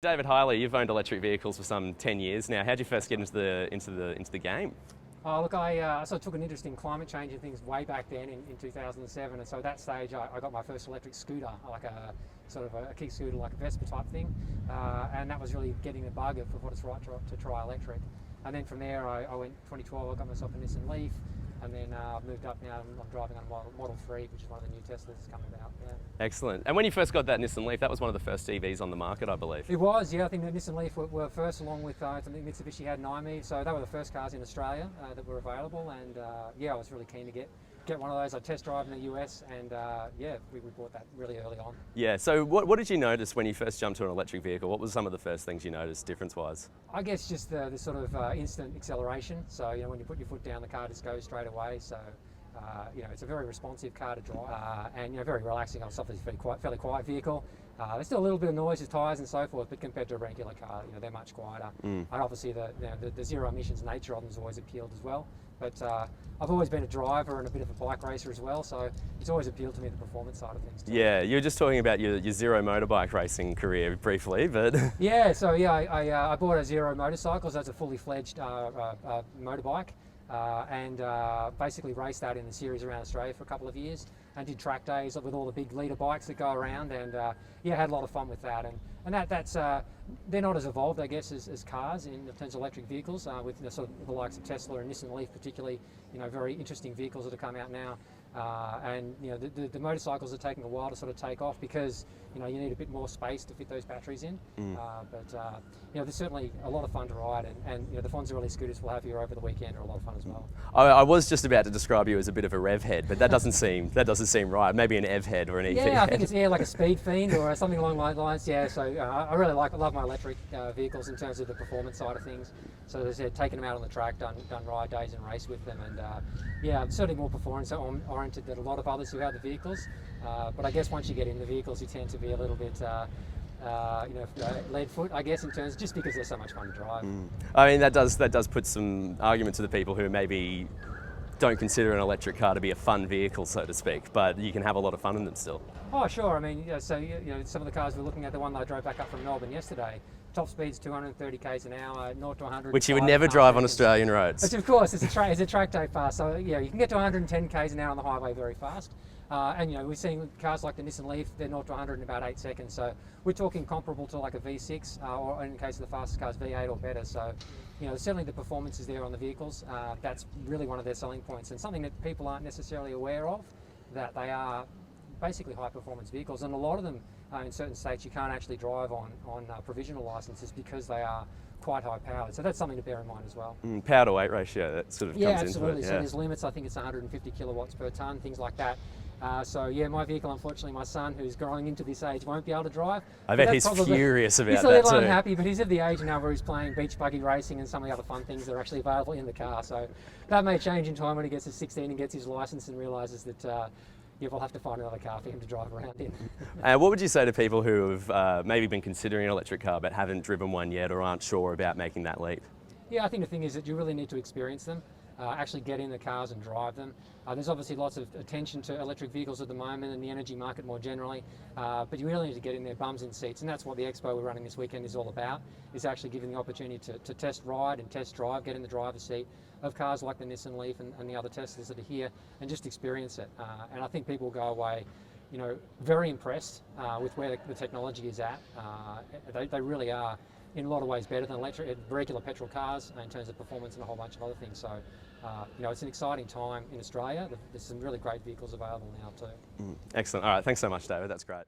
David Hiley, you've owned electric vehicles for some 10 years now. How did you first get into the game? Oh, look, I sort of took an interest in climate change and things way back then in 2007, and so at that stage I got my first electric scooter, like a sort of a kick scooter, like a Vespa type thing, and that was really getting the bug of what it's right to try electric. And then from there I went 2012, I got myself a Nissan Leaf, and then I've moved up now, I'm driving on a Model 3, which is one of the new Teslas that's come about. Yeah. Excellent. And when you first got that Nissan Leaf, that was one of the first EVs on the market, I believe. It was, yeah. I think the Nissan Leaf were first, along with I think Mitsubishi had an AEVA, so they were the first cars in Australia that were available. And yeah, I was really keen to get one of those. I test drive in the US, and yeah, we bought that really early on. Yeah. So what did you notice when you first jumped to an electric vehicle? What was some of the first things you noticed difference-wise? I guess just the sort of instant acceleration. So you know, when you put your foot down, the car just goes straight away. So you know, it's a very responsive car to drive, and you know, very relaxing. It's obviously a fairly quiet vehicle. There's still a little bit of noise with tyres and so forth, but compared to a regular car, you know, they're much quieter. And obviously the zero emissions nature of them has always appealed as well. But I've always been a driver and a bit of a bike racer as well, so it's always appealed to me, the performance side of things too. Yeah, you were just talking about your zero motorbike racing career briefly, but... Yeah, so yeah, I bought a Zero motorcycle, so that's a fully fledged motorbike. And basically raced that in the series around Australia for a couple of years, and did track days with all the big leader bikes that go around, and yeah, had a lot of fun with that. And that's they're not as evolved, I guess, as cars in terms of electric vehicles, with sort of the likes of Tesla and Nissan Leaf particularly, you know, very interesting vehicles that have come out now. And you know, the motorcycles are taking a while to sort of take off because you know, you need a bit more space to fit those batteries in. But you know, there's certainly a lot of fun to ride, and you know, the Fonzarelli scooters we'll have here over the weekend are a lot of fun as well. I was just about to describe you as a bit of a rev head, but that doesn't seem right. Maybe an EV head or an EV head. Yeah, I think it's like a speed fiend or something along those lines. Yeah, so I really love my electric vehicles in terms of the performance side of things. So as I said, taking them out on the track, done ride days and race with them, and yeah, I'm certainly more performance oriented than a lot of others who have the vehicles. But I guess once you get in the vehicles, you tend to be a little bit you know, lead foot, I guess, in terms, just because they're so much fun to drive. I mean, that does put some argument to the people who maybe don't consider an electric car to be a fun vehicle, so to speak, but you can have a lot of fun in them still. Oh, sure. I mean, so you know, some of the cars we're looking at, the one that I drove back up from Melbourne yesterday, top speed's 230 k's an hour, 0 to 100. Which you would never drive on Australian roads. Which, of course, it's a track day fast. So yeah, you can get to 110 k's an hour on the highway very fast. And you know, we're seeing cars like the Nissan Leaf, they're 0 to 100 in about 8 seconds. So we're talking comparable to like a V6, or in the case of the fastest cars, V8 or better. So you know, certainly the performance is there on the vehicles. That's really one of their selling points, and something that people aren't necessarily aware of, that they are basically high performance vehicles, and a lot of them in certain states you can't actually drive on provisional licenses because they are quite high powered. So that's something to bear in mind as well. Power to weight ratio, that sort of comes absolutely. into it. Yeah, so there's limits. I think it's 150 kilowatts per tonne, things like that. So yeah, my vehicle, unfortunately, my son, who's growing into this age, won't be able to drive. I bet he's furious about that too. He's a little unhappy, but he's at the age now where he's playing beach buggy racing and some of the other fun things that are actually available in the car. So that may change in time when he gets to 16 and gets his licence and realises that yeah, we'll have to find another car for him to drive around in. What would you say to people who have maybe been considering an electric car but haven't driven one yet or aren't sure about making that leap? Yeah, I think the thing is that you really need to experience them. Actually get in the cars and drive them. There's obviously lots of attention to electric vehicles at the moment and the energy market more generally, but you really need to get in there, bums in seats, and that's what the expo we're running this weekend is all about, is actually giving the opportunity to test ride and test drive, get in the driver's seat of cars like the Nissan Leaf and the other Teslas that are here, and just experience it. And I think people will go away, you know, very impressed with where the technology is at. They really are in a lot of ways better than regular petrol cars in terms of performance and a whole bunch of other things. So, you know, it's an exciting time in Australia. There's some really great vehicles available now too. Excellent. All right, thanks so much, David. That's great.